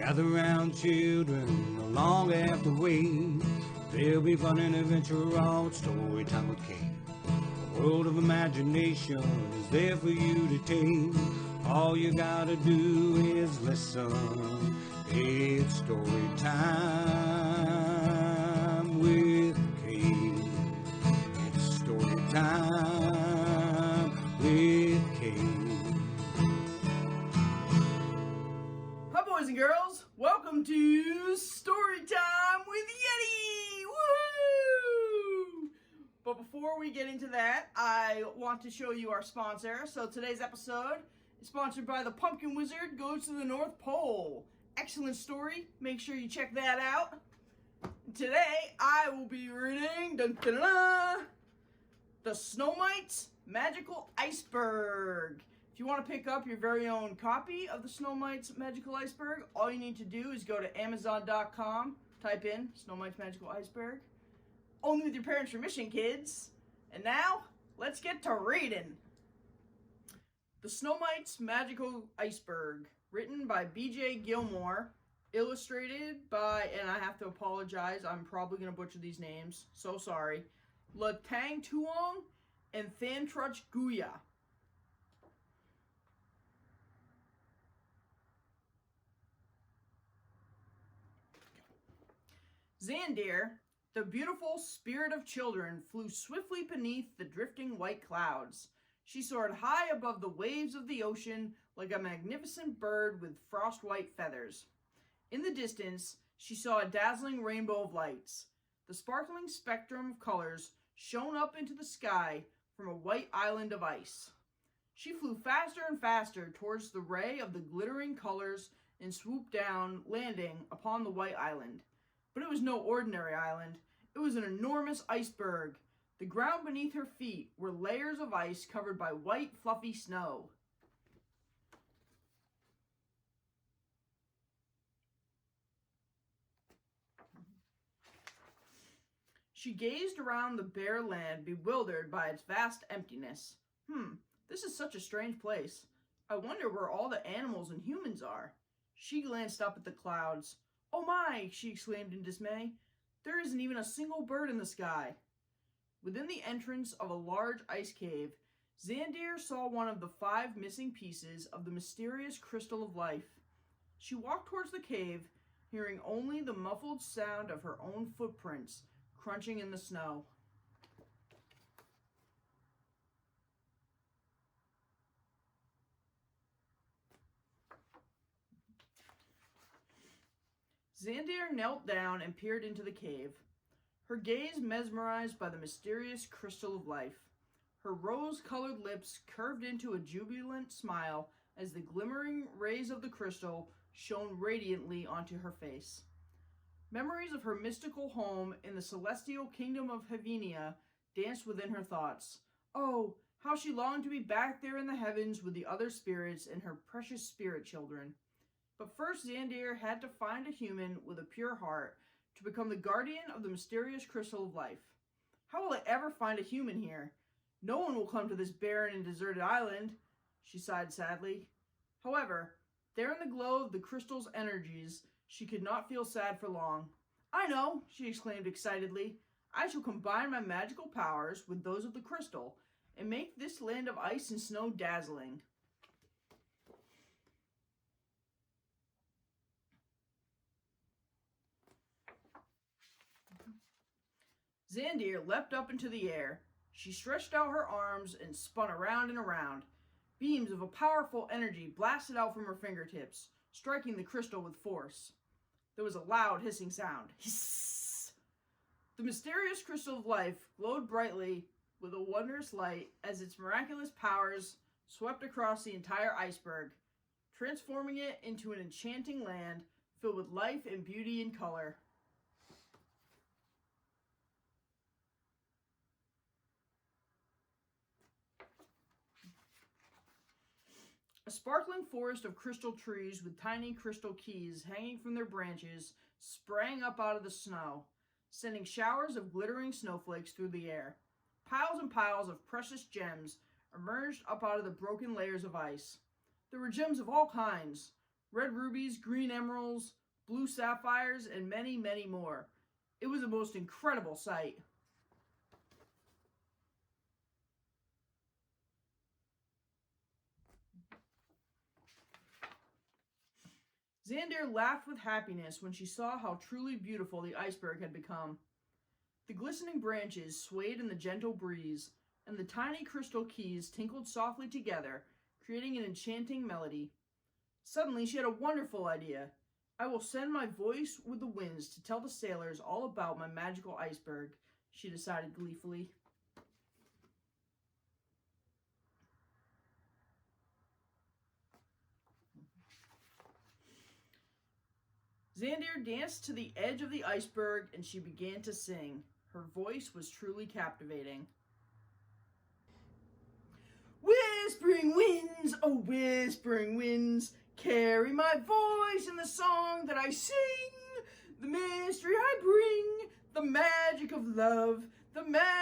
Gather round, children, no longer have to wait. There'll be fun and adventure on Story Time with Cait. A world of imagination is there for you to take. All you gotta do is listen. It's Story Time with Cait. It's Story Time with Cait. Hi, boys and girls. Welcome to Story Time with Yeti. Woohoo! But before we get into that, I want to show you our sponsor. So today's episode is sponsored by the Pumpkin Wizard Goes to the North Pole. Excellent story. Make sure you check that out. Today, I will be reading the Snowmite Magical Iceberg. If you want to pick up your very own copy of the Snowmite's Magical Iceberg, all you need to do is go to Amazon.com, type in Snowmite's Magical Iceberg. Only with your parents' permission, kids. And now, let's get to reading. The Snowmite's Magical Iceberg, written by B.J. Gilmore, illustrated by, and I have to apologize, I'm probably going to butcher these names, so sorry, Latang Tuong and Thantruch Guya. Xandir, the beautiful spirit of children, flew swiftly beneath the drifting white clouds. She soared high above the waves of the ocean like a magnificent bird with frost-white feathers. In the distance, she saw a dazzling rainbow of lights. The sparkling spectrum of colors shone up into the sky from a white island of ice. She flew faster and faster towards the ray of the glittering colors and swooped down, landing upon the white island. But it was no ordinary island. It was an enormous iceberg. The ground beneath her feet were layers of ice covered by white, fluffy snow. She gazed around the bare land, bewildered by its vast emptiness. This is such a strange place. I wonder where all the animals and humans are. She glanced up at the clouds. "Oh my!" she exclaimed in dismay. "There isn't even a single bird in the sky." Within the entrance of a large ice cave, Xandir saw one of the 5 missing pieces of the mysterious crystal of life. She walked towards the cave, hearing only the muffled sound of her own footprints crunching in the snow. Xandir knelt down and peered into the cave, her gaze mesmerized by the mysterious crystal of life. Her rose-colored lips curved into a jubilant smile as the glimmering rays of the crystal shone radiantly onto her face. Memories of her mystical home in the celestial kingdom of Havenia danced within her thoughts. Oh, how she longed to be back there in the heavens with the other spirits and her precious spirit children. But first, Xandir had to find a human with a pure heart to become the guardian of the mysterious crystal of life. How will I ever find a human here? No one will come to this barren and deserted island, she sighed sadly. However, there in the glow of the crystal's energies, she could not feel sad for long. "I know," she exclaimed excitedly. "I shall combine my magical powers with those of the crystal and make this land of ice and snow dazzling." Xandir leapt up into the air. She stretched out her arms and spun around and around. Beams of a powerful energy blasted out from her fingertips, striking the crystal with force. There was a loud hissing sound. Hiss! The mysterious crystal of life glowed brightly with a wondrous light as its miraculous powers swept across the entire iceberg, transforming it into an enchanting land filled with life and beauty and color. A sparkling forest of crystal trees with tiny crystal keys hanging from their branches sprang up out of the snow, sending showers of glittering snowflakes through the air. Piles and piles of precious gems emerged up out of the broken layers of ice. There were gems of all kinds, red rubies, green emeralds, blue sapphires, and many, many more. It was a most incredible sight. Xander laughed with happiness when she saw how truly beautiful the iceberg had become. The glistening branches swayed in the gentle breeze, and the tiny crystal keys tinkled softly together, creating an enchanting melody. Suddenly, she had a wonderful idea. I will send my voice with the winds to tell the sailors all about my magical iceberg, she decided gleefully. Xander danced to the edge of the iceberg and she began to sing. Her voice was truly captivating. Whispering winds, oh whispering winds, carry my voice in the song that I sing. The mystery I bring, the magic of love from my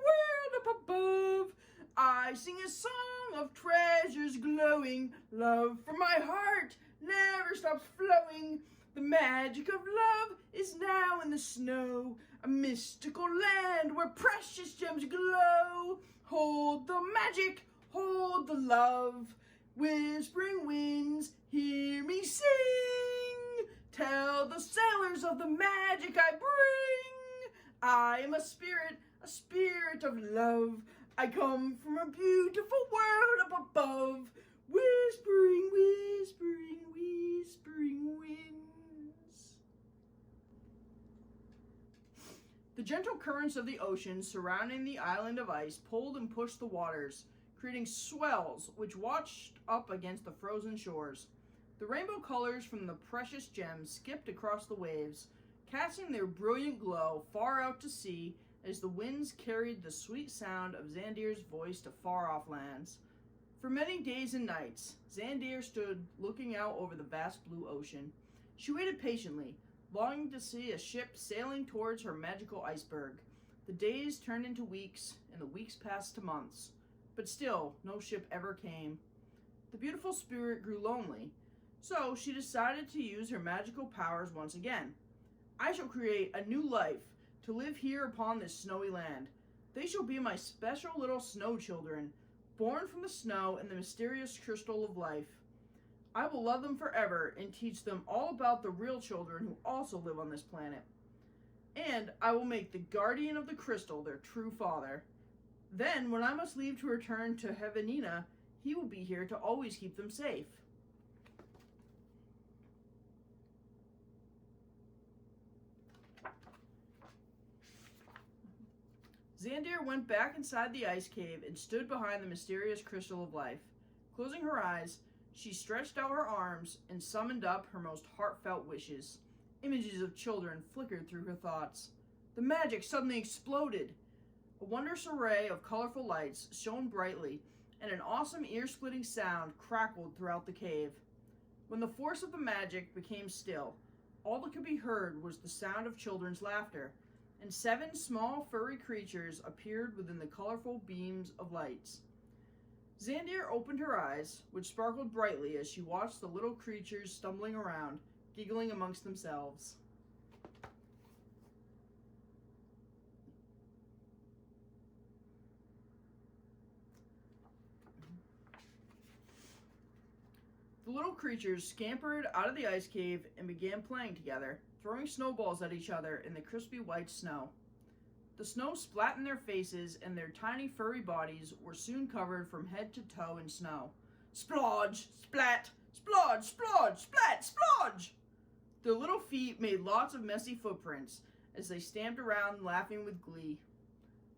world up above. I sing a song of treasures glowing, love from my heart never stops flowing. The magic of love is now in the snow, a mystical land where precious gems glow. Hold the magic, hold the love. Whispering winds, hear me sing. Tell the sailors of the magic I bring. I am a spirit of love. I come from a beautiful world up above. Whispering, whispering, whispering winds. The gentle currents of the ocean surrounding the island of ice pulled and pushed the waters, creating swells which washed up against the frozen shores. The rainbow colors from the precious gems skipped across the waves, casting their brilliant glow far out to sea as the winds carried the sweet sound of Xandir's voice to far-off lands. For many days and nights, Xandir stood looking out over the vast blue ocean. She waited patiently, longing to see a ship sailing towards her magical iceberg. The days turned into weeks, and the weeks passed to months. But still, no ship ever came. The beautiful spirit grew lonely, so she decided to use her magical powers once again. I shall create a new life to live here upon this snowy land. They shall be my special little snow children, born from the snow and the mysterious crystal of life. I will love them forever and teach them all about the real children who also live on this planet. And I will make the guardian of the crystal their true father. Then, when I must leave to return to Heavenina, he will be here to always keep them safe. Xandir went back inside the ice cave and stood behind the mysterious crystal of life. Closing her eyes, she stretched out her arms and summoned up her most heartfelt wishes. Images of children flickered through her thoughts. The magic suddenly exploded. A wondrous array of colorful lights shone brightly, and an awesome ear-splitting sound crackled throughout the cave. When the force of the magic became still, all that could be heard was the sound of children's laughter, and 7 small furry creatures appeared within the colorful beams of lights. Xandir opened her eyes, which sparkled brightly as she watched the little creatures stumbling around, giggling amongst themselves. The little creatures scampered out of the ice cave and began playing together, throwing snowballs at each other in the crispy white snow. The snow splat in their faces, and their tiny furry bodies were soon covered from head to toe in snow. Splodge! Splat! Splodge! Splodge! Splat! Splodge! Their little feet made lots of messy footprints as they stamped around laughing with glee.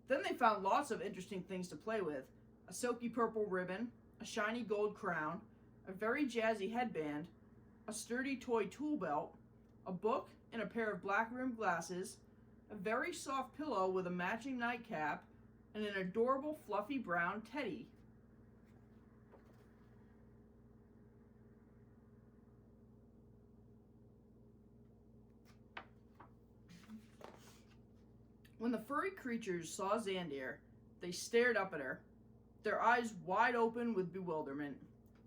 Then they found lots of interesting things to play with. A silky purple ribbon, a shiny gold crown, a very jazzy headband, a sturdy toy tool belt, a book and a pair of black-rimmed glasses, a very soft pillow with a matching nightcap, and an adorable fluffy brown teddy. When the furry creatures saw Xandir, they stared up at her, their eyes wide open with bewilderment.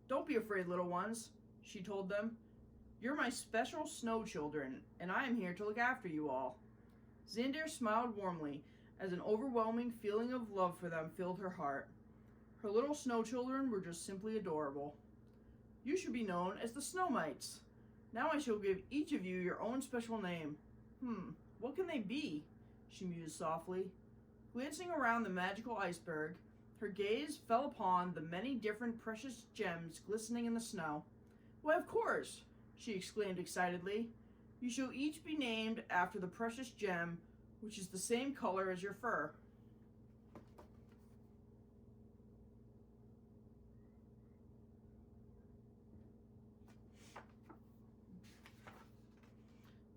"Don't be afraid, little ones. she told them. "You're my special snow children, and I am here to look after you all." Xandir smiled warmly as an overwhelming feeling of love for them filled her heart. Her little snow children were just simply adorable. "You should be known as the Snowmites. Now I shall give each of you your own special name. What can they be?" she mused softly. Glancing around the magical iceberg, her gaze fell upon the many different precious gems glistening in the snow. "Why, of course!" she exclaimed excitedly. "You shall each be named after the precious gem, which is the same color as your fur."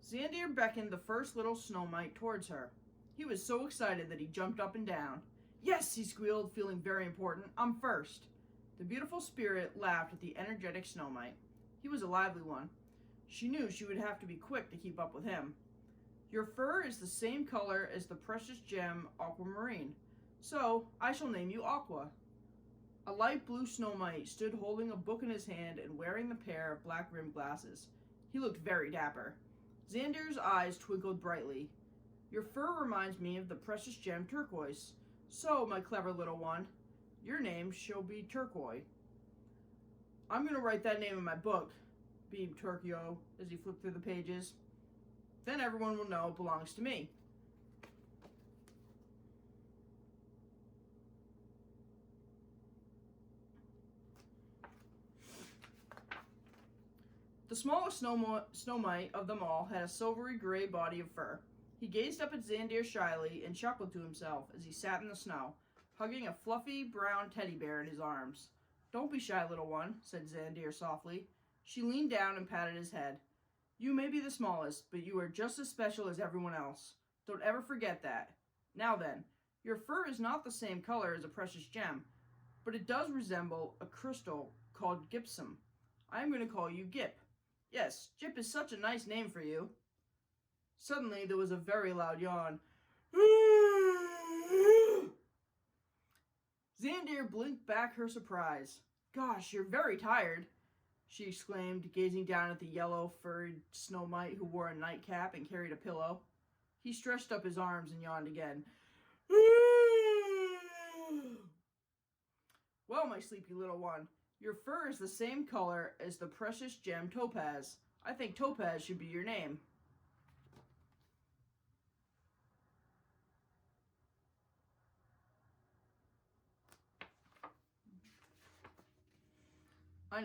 Xandir beckoned the first little Snowmite towards her. He was so excited that he jumped up and down. "Yes," he squealed, feeling very important. "I'm first." The beautiful spirit laughed at the energetic Snowmite. He was a lively one. She knew she would have to be quick to keep up with him. "Your fur is the same color as the precious gem aquamarine, so I shall name you Aqua." A light blue Snowmite stood holding a book in his hand and wearing the pair of black-rimmed glasses. He looked very dapper. Xandir's eyes twinkled brightly. "Your fur reminds me of the precious gem turquoise. So, my clever little one, your name shall be Turquoise." "I'm going to write that name in my book," beamed Turquoise as he flipped through the pages. "Then everyone will know it belongs to me." The smallest Snowmite of them all had a silvery gray body of fur. He gazed up at Xandir shyly and chuckled to himself as he sat in the snow, hugging a fluffy brown teddy bear in his arms. "Don't be shy, little one," said Xandir softly. She leaned down and patted his head. "You may be the smallest, but you are just as special as everyone else. Don't ever forget that. Now then, your fur is not the same color as a precious gem, but it does resemble a crystal called gypsum. I am going to call you Gip. Yes, Gip is such a nice name for you." Suddenly, there was a very loud yawn. Xandir blinked back her surprise. "Gosh, you're very tired," she exclaimed, gazing down at the yellow, furred Snowmite who wore a nightcap and carried a pillow. He stretched up his arms and yawned again. "Well, my sleepy little one, your fur is the same color as the precious gem topaz. I think Topaz should be your name." I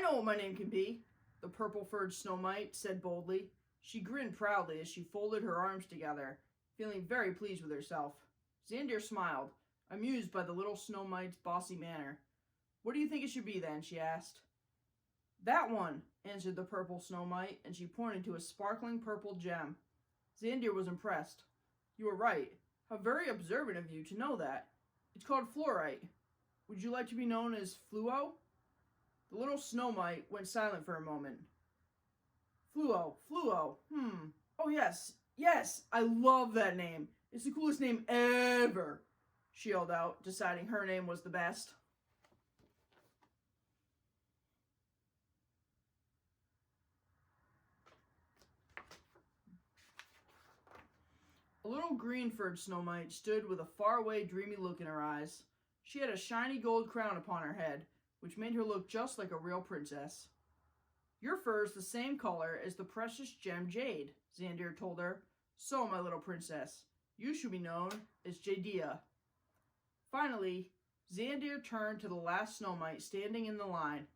know what my name can be," the purple-furred Snowmite said boldly. She grinned proudly as she folded her arms together, feeling very pleased with herself. Xandir smiled, amused by the little Snowmite's bossy manner. "What do you think it should be, then?" she asked. "That one," answered the purple Snowmite, and she pointed to a sparkling purple gem. Xandir was impressed. "You were right. How very observant of you to know that. It's called fluorite. Would you like to be known as Fluo?" The little Snowmite went silent for a moment. Fluo. Oh, yes, I love that name. It's the coolest name ever," she yelled out, deciding her name was the best. A little green-furred Snowmite stood with a faraway, dreamy look in her eyes. She had a shiny gold crown upon her head, which made her look just like a real princess. "Your fur is the same color as the precious gem jade," Xandir told her. "So, my little princess, you should be known as Jadea." Finally, Xandir turned to the last Snowmite standing in the line.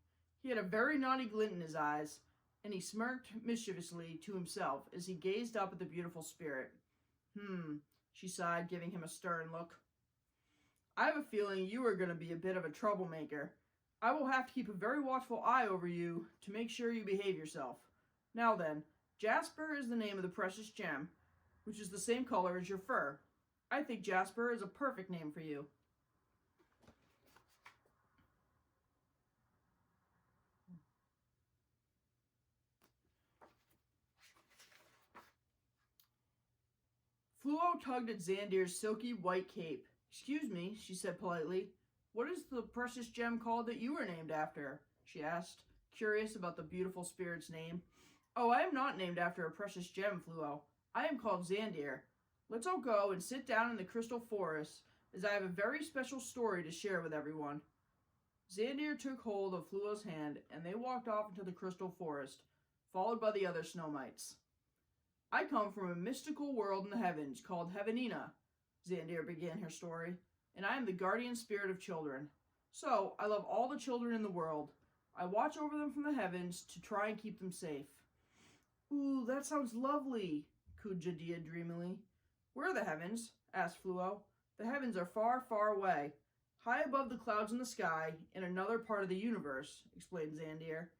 He had a very naughty glint in his eyes, and he smirked mischievously to himself as he gazed up at the beautiful spirit. She sighed, giving him a stern look. "I have a feeling you are going to be a bit of a troublemaker. I will have to keep a very watchful eye over you to make sure you behave yourself. Now then, Jasper is the name of the precious gem, which is the same color as your fur. I think Jasper is a perfect name for you." Fluo tugged at Xandir's silky white cape. "Excuse me," she said politely. "What is the precious gem called that you were named after?" she asked, curious about the beautiful spirit's name. "Oh, I am not named after a precious gem, Fluo. I am called Xandir. Let's all go and sit down in the crystal forest, as I have a very special story to share with everyone." Xandir took hold of Fluo's hand, and they walked off into the crystal forest, followed by the other Snowmites. "I come from a mystical world in the heavens called Heavenina," Xandir began her story, "and I am the guardian spirit of children. So, I love all the children in the world. I watch over them from the heavens to try and keep them safe." "Ooh, that sounds lovely," cooed Jadea dreamily. "Where are the heavens?" asked Fluo. "The heavens are far, far away, high above the clouds in the sky, in another part of the universe," explained Xandir.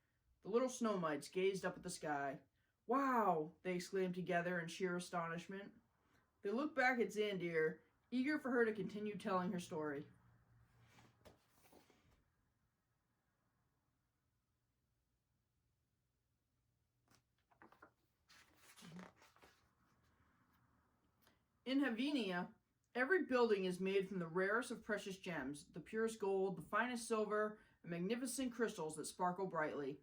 The little Snowmites gazed up at the sky. "Wow!" they exclaimed together in sheer astonishment. They looked back at Xandir, eager for her to continue telling her story. In Havenia, every building is made from the rarest of precious gems, the purest gold, the finest silver, and magnificent crystals that sparkle brightly.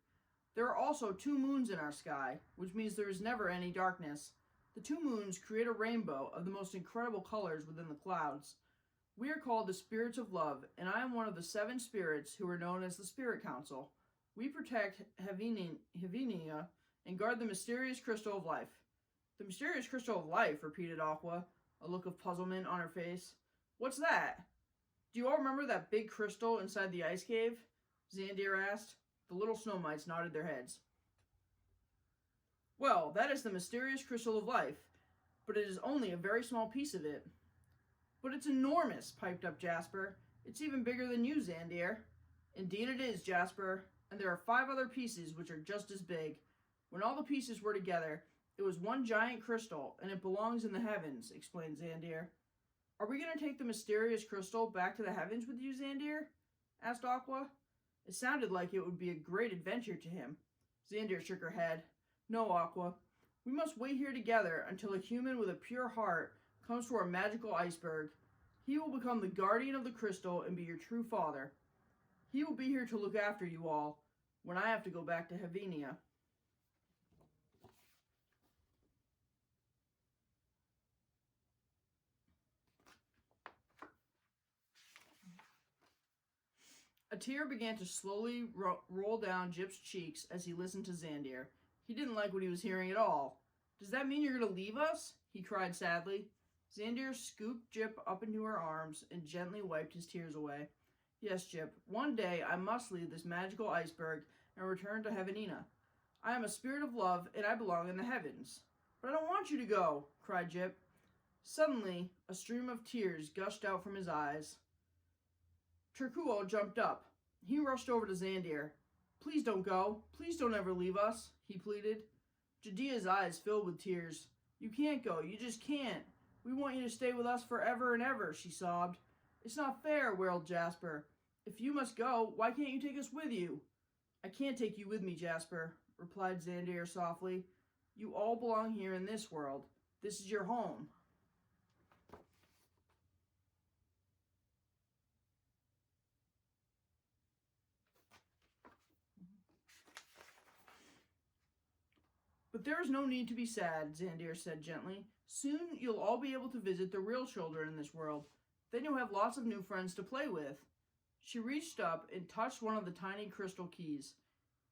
There are also 2 moons in our sky, which means there is never any darkness. The 2 moons create a rainbow of the most incredible colors within the clouds. We are called the Spirits of Love, and I am one of the 7 spirits who are known as the Spirit Council. We protect Havenia and guard the mysterious crystal of life. "The mysterious crystal of life," repeated Aqua, a look of puzzlement on her face. "What's that?" "Do you all remember that big crystal inside the ice cave?" Xandir asked. The little Snowmites nodded their heads. "Well, that is the mysterious crystal of life, but it is only a very small piece of it." "But it's enormous," piped up Jasper. "It's even bigger than you, Xandir." "Indeed it is, Jasper, and there are 5 other pieces which are just as big. When all the pieces were together, it was one giant crystal, and it belongs in the heavens," explained Xandir. "Are we going to take the mysterious crystal back to the heavens with you, Xandir?" asked Aqua. It sounded like it would be a great adventure to him. Xandir shook her head. "No, Aqua. We must wait here together until a human with a pure heart comes to our magical iceberg. He will become the guardian of the crystal and be your true father. He will be here to look after you all when I have to go back to Havenia." A tear began to slowly roll down Jip's cheeks as he listened to Xandir. He didn't like what he was hearing at all. "Does that mean you're going to leave us?" he cried sadly. Xandir scooped Jip up into her arms and gently wiped his tears away. "Yes, Jip, one day I must leave this magical iceberg and return to Heavenina. I am a spirit of love and I belong in the heavens." "But I don't want you to go," cried Jip. Suddenly, a stream of tears gushed out from his eyes. Turkuo jumped up. He rushed over to Xandir. "Please don't go. Please don't ever leave us," he pleaded. Jadea's eyes filled with tears. "You can't go. You just can't. We want you to stay with us forever and ever," she sobbed. "It's not fair," wailed Jasper. "If you must go, why can't you take us with you?" "I can't take you with me, Jasper," replied Xandir softly. "You all belong here in this world. This is your home." "But there is no need to be sad," Xandir said gently. "Soon you'll all be able to visit the real children in this world. Then you'll have lots of new friends to play with." She reached up and touched one of the tiny crystal keys.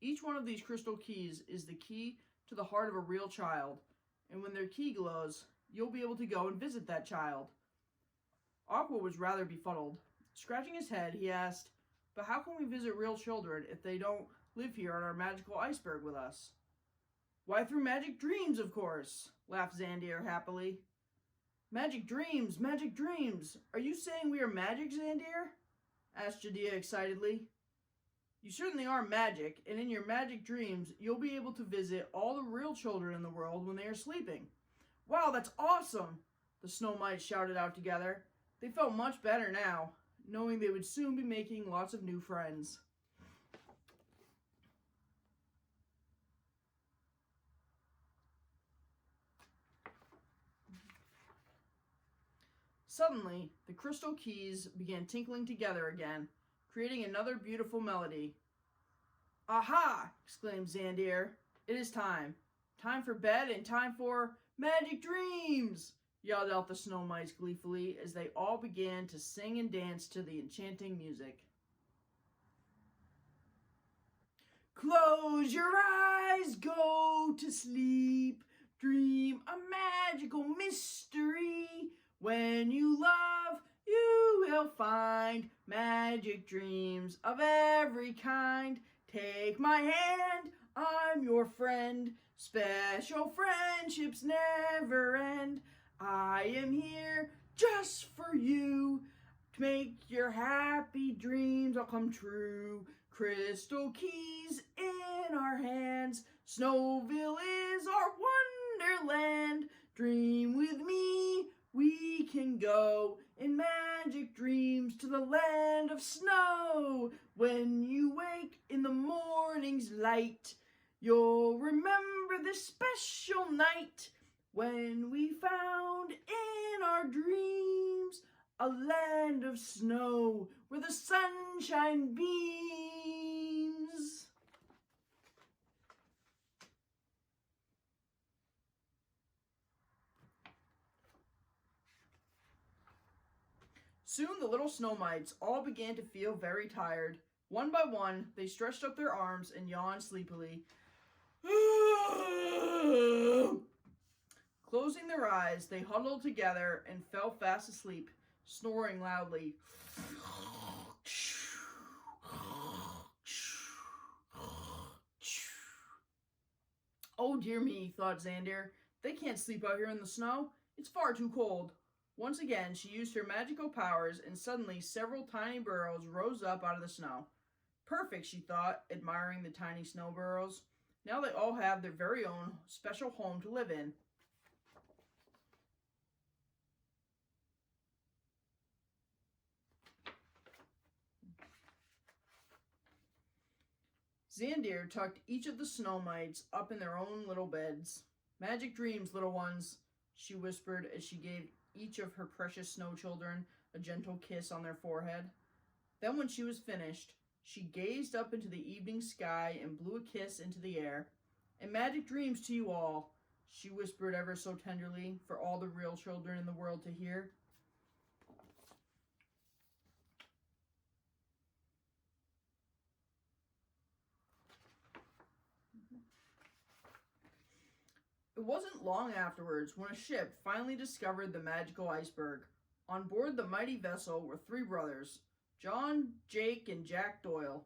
Each one of these crystal keys is the key to the heart of a real child, and when their key glows, you'll be able to go and visit that child. Aqua was rather befuddled. Scratching his head, he asked, "But how can we visit real children if they don't live here on our magical iceberg with us?" "Why, through magic dreams, of course," laughed Xandir happily. "Magic dreams, magic dreams! Are you saying we are magic, Xandir?" asked Jadea excitedly. "You certainly are magic, and in your magic dreams, you'll be able to visit all the real children in the world when they are sleeping." "Wow, that's awesome!" the Snowmites shouted out together. They felt much better now, knowing they would soon be making lots of new friends. Suddenly, the crystal keys began tinkling together again, creating another beautiful melody. Aha! Exclaimed Xandir. It is time. Time for bed and time for magic dreams! Yelled out the Snowmites gleefully as they all began to sing and dance to the enchanting music. Close your eyes, go to sleep, dream a magical mystery. When you love, you will find magic dreams of every kind. Take my hand, I'm your friend. Special friendships never end. I am here just for you to make your happy dreams all come true. Crystal keys in our hands. Snowville is our wonderland. Dream with me, we can go in magic dreams to the land of snow. When you wake in the morning's light, you'll remember this special night when we found in our dreams a land of snow where the sunshine beams. Soon the little Snowmites all began to feel very tired. One by one, they stretched up their arms and yawned sleepily. Closing their eyes, they huddled together and fell fast asleep, snoring loudly. Oh dear me, thought Xandir. They can't sleep out here in the snow. It's far too cold. Once again, she used her magical powers, and suddenly several tiny burrows rose up out of the snow. Perfect, she thought, admiring the tiny snow burrows. Now they all have their very own special home to live in. Xandir tucked each of the Snowmites up in their own little beds. Magic dreams, little ones, she whispered as she gave each of her precious snow children a gentle kiss on their forehead. Then when she was finished, she gazed up into the evening sky and blew a kiss into the air. And magic dreams to you all, she whispered ever so tenderly for all the real children in the world to hear. It wasn't long afterwards when a ship finally discovered the magical iceberg. On board the mighty vessel were three brothers, John, Jake, and Jack Doyle.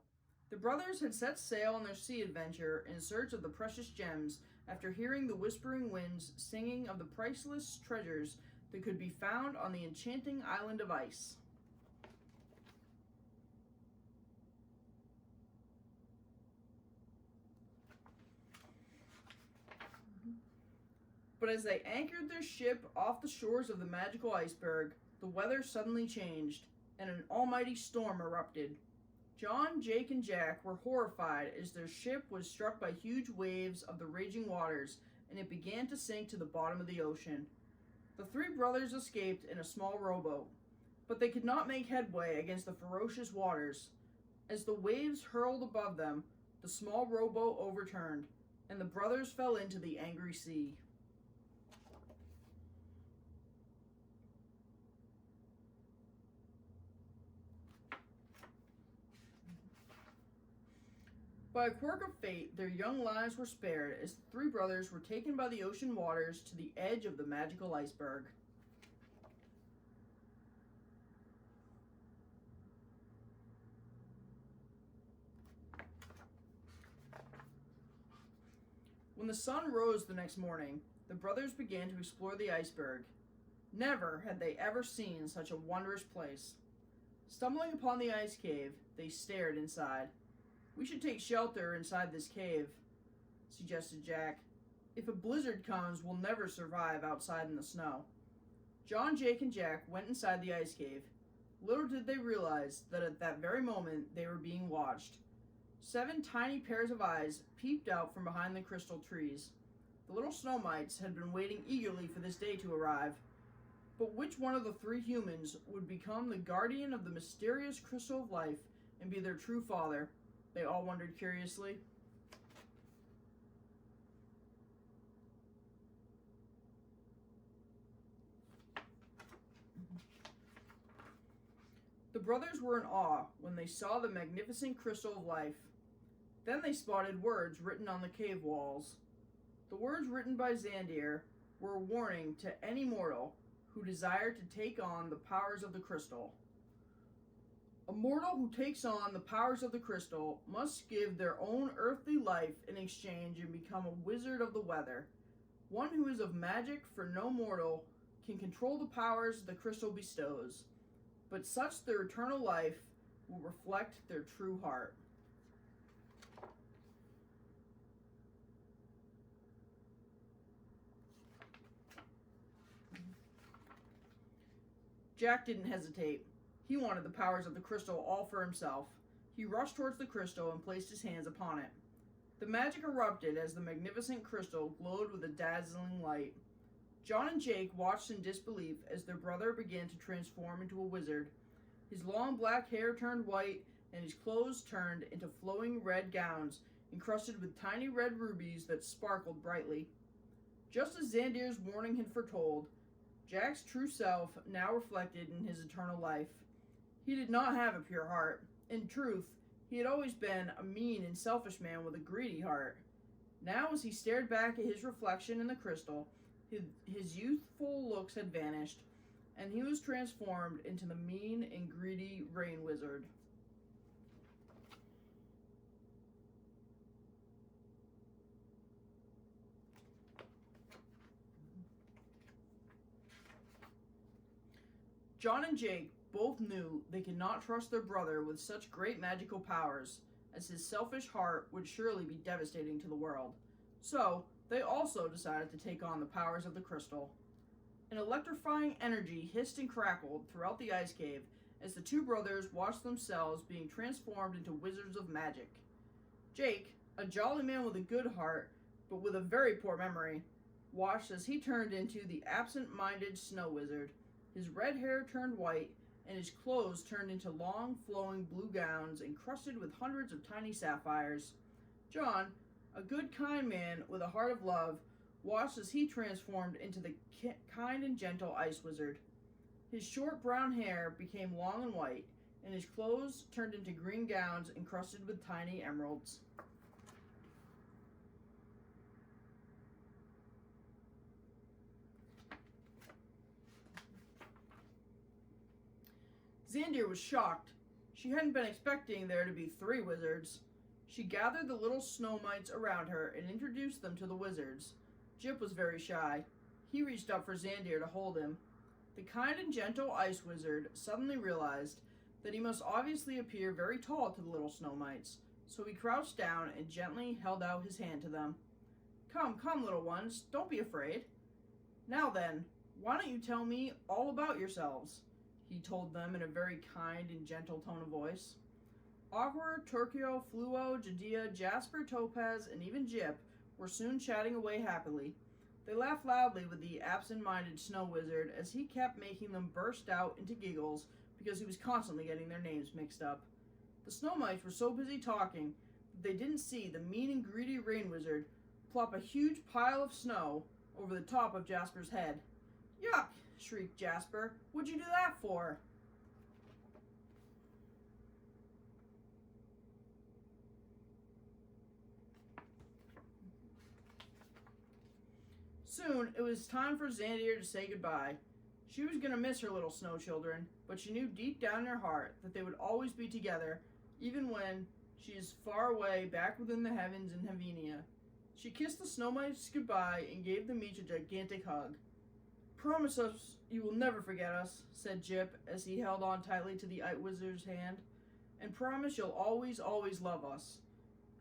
The brothers had set sail on their sea adventure in search of the precious gems after hearing the whispering winds singing of the priceless treasures that could be found on the enchanting island of ice. But as they anchored their ship off the shores of the magical iceberg, the weather suddenly changed, and an almighty storm erupted. John, Jake, and Jack were horrified as their ship was struck by huge waves of the raging waters, and it began to sink to the bottom of the ocean. The three brothers escaped in a small rowboat, but they could not make headway against the ferocious waters. As the waves hurled above them, the small rowboat overturned, and the brothers fell into the angry sea. By a quirk of fate, their young lives were spared as the three brothers were taken by the ocean waters to the edge of the magical iceberg. When the sun rose the next morning, the brothers began to explore the iceberg. Never had they ever seen such a wondrous place. Stumbling upon the ice cave, they stared inside. "We should take shelter inside this cave," suggested Jack. "If a blizzard comes, we'll never survive outside in the snow." John, Jake, and Jack went inside the ice cave. Little did they realize that at that very moment they were being watched. 7 tiny pairs of eyes peeped out from behind the crystal trees. The little Snowmites had been waiting eagerly for this day to arrive. But which one of the 3 humans would become the guardian of the mysterious crystal of life and be their true father? They all wondered curiously. The brothers were in awe when they saw the magnificent crystal of life. Then they spotted words written on the cave walls. The words written by Xandir were a warning to any mortal who desired to take on the powers of the crystal. A mortal who takes on the powers of the crystal must give their own earthly life in exchange and become a wizard of the weather. One who is of magic, for no mortal can control the powers the crystal bestows, but such their eternal life will reflect their true heart. Jack didn't hesitate. He wanted the powers of the crystal all for himself. He rushed towards the crystal and placed his hands upon it. The magic erupted as the magnificent crystal glowed with a dazzling light. John and Jake watched in disbelief as their brother began to transform into a wizard. His long black hair turned white, and his clothes turned into flowing red gowns encrusted with tiny red rubies that sparkled brightly. Just as Xandir's warning had foretold, Jack's true self now reflected in his eternal life. He did not have a pure heart. In truth, he had always been a mean and selfish man with a greedy heart. Now, as he stared back at his reflection in the crystal, his youthful looks had vanished, and he was transformed into the mean and greedy rain wizard. John and Jake both knew they could not trust their brother with such great magical powers, as his selfish heart would surely be devastating to the world. So, they also decided to take on the powers of the crystal. An electrifying energy hissed and crackled throughout the ice cave as the two brothers watched themselves being transformed into wizards of magic. Jake, a jolly man with a good heart, but with a very poor memory, watched as he turned into the absent-minded snow wizard. His red hair turned white, and his clothes turned into long, flowing blue gowns encrusted with hundreds of tiny sapphires. John, a good, kind man with a heart of love, watched as he transformed into the kind and gentle ice wizard. His short brown hair became long and white, and his clothes turned into green gowns encrusted with tiny emeralds. Xandir was shocked. She hadn't been expecting there to be 3 wizards. She gathered the little Snowmites around her and introduced them to the wizards. Jip was very shy. He reached up for Xandir to hold him. The kind and gentle ice wizard suddenly realized that he must obviously appear very tall to the little Snowmites, so he crouched down and gently held out his hand to them. Come, come, little ones, don't be afraid. Now then, why don't you tell me all about yourselves? He told them in a very kind and gentle tone of voice. Aqua, Turkio, Fluo, Jadea, Jasper, Topaz, and even Jip were soon chatting away happily. They laughed loudly with the absent-minded snow wizard as he kept making them burst out into giggles because he was constantly getting their names mixed up. The Snowmites were so busy talking that they didn't see the mean and greedy rain wizard plop a huge pile of snow over the top of Jasper's head. Yuck! Shrieked Jasper. What'd you do that for? Soon, it was time for Xandir to say goodbye. She was going to miss her little snow children, but she knew deep down in her heart that they would always be together, even when she is far away back within the heavens in Havenia. She kissed the Snowmites goodbye and gave them each a gigantic hug. Promise us you will never forget us, said Jip as he held on tightly to the Ice Wizard's hand, and promise you'll always, always love us.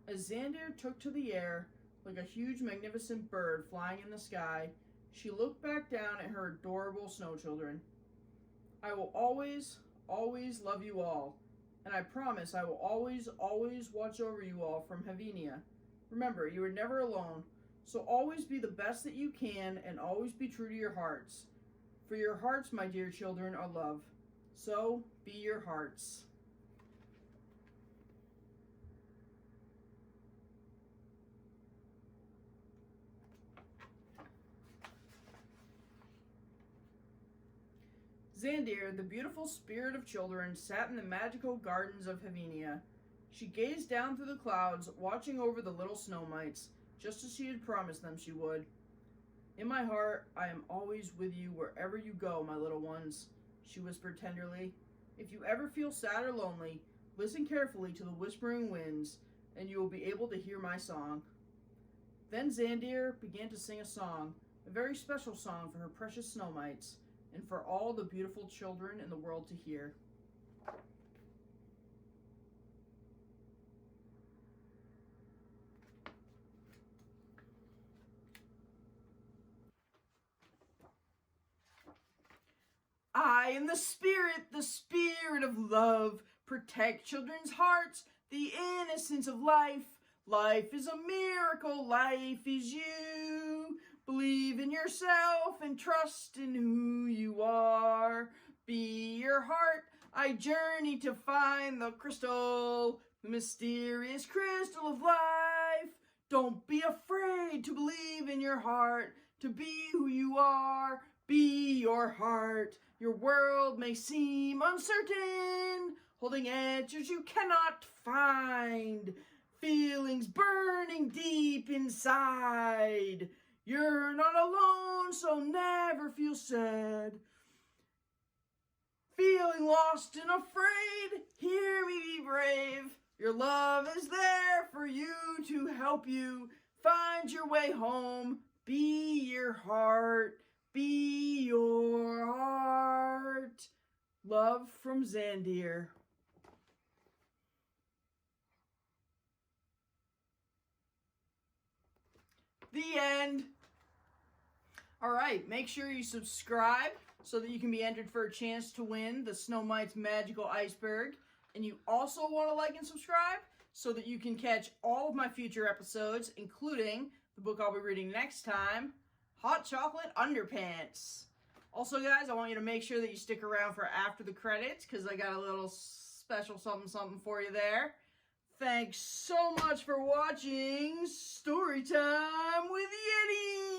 As Xandir took to the air, like a huge, magnificent bird flying in the sky, she looked back down at her adorable snow children. I will always, always love you all, and I promise I will always, always watch over you all from Havenia. Remember, you are never alone. So always be the best that you can and always be true to your hearts. For your hearts, my dear children, are love. So be your hearts. Xandir, the beautiful spirit of children, sat in the magical gardens of Havenia. She gazed down through the clouds, watching over the little Snowmites, just as she had promised them she would. In my heart, I am always with you wherever you go, my little ones, she whispered tenderly. If you ever feel sad or lonely, listen carefully to the whispering winds, and you will be able to hear my song. Then Xandir began to sing a song, a very special song for her precious Snowmites, and for all the beautiful children in the world to hear. I am the spirit of love. Protect children's hearts, the innocence of life. Life is a miracle, life is you. Believe in yourself and trust in who you are. Be your heart, I journey to find the crystal, the mysterious crystal of life. Don't be afraid to believe in your heart, to be who you are. Be your heart. Your world may seem uncertain, holding answers you cannot find, feelings burning deep inside. You're not alone, so never feel sad. Feeling lost and afraid, hear me be brave. Your love is there for you to help you find your way home. Be your heart. Be your heart. Love from Xandir. The end. Alright, make sure you subscribe so that you can be entered for a chance to win the Snowmite's Magical Iceberg. And you also want to like and subscribe so that you can catch all of my future episodes, including the book I'll be reading next time, Hot Chocolate Underpants. Also, guys, I want you to make sure that you stick around for after the credits, because I got a little special something for you there. Thanks so much for watching Storytime with Yeti!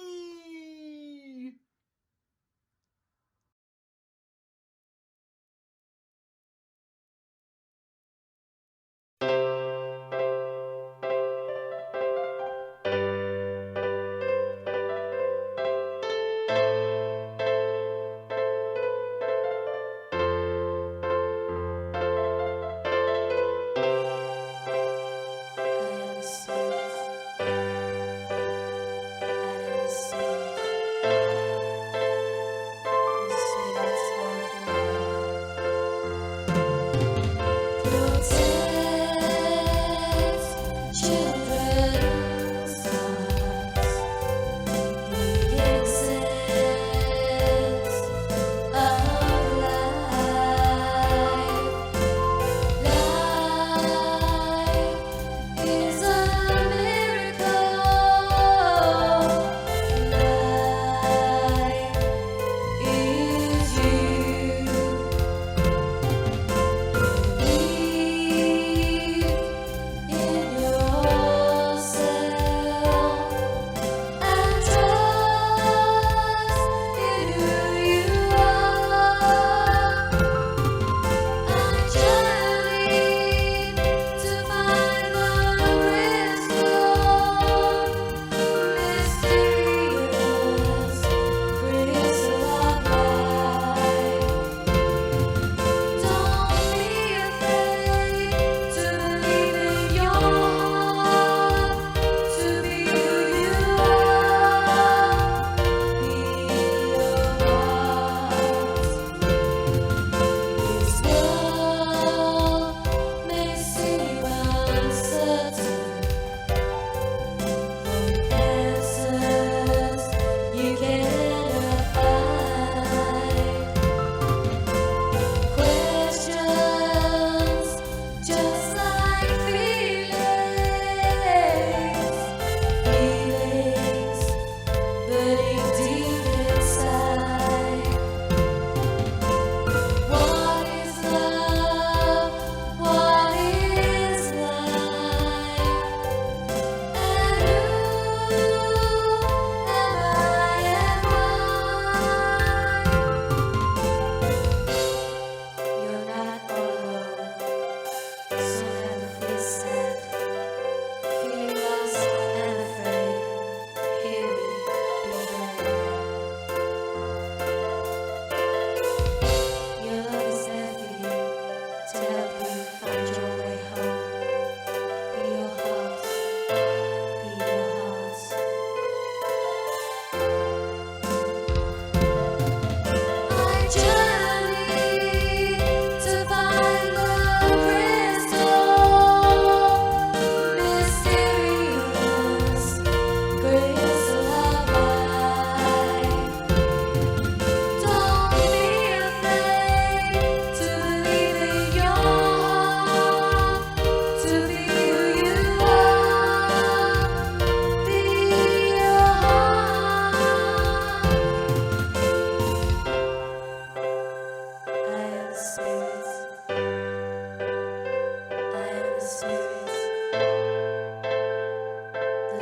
the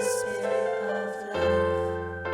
spirit of love.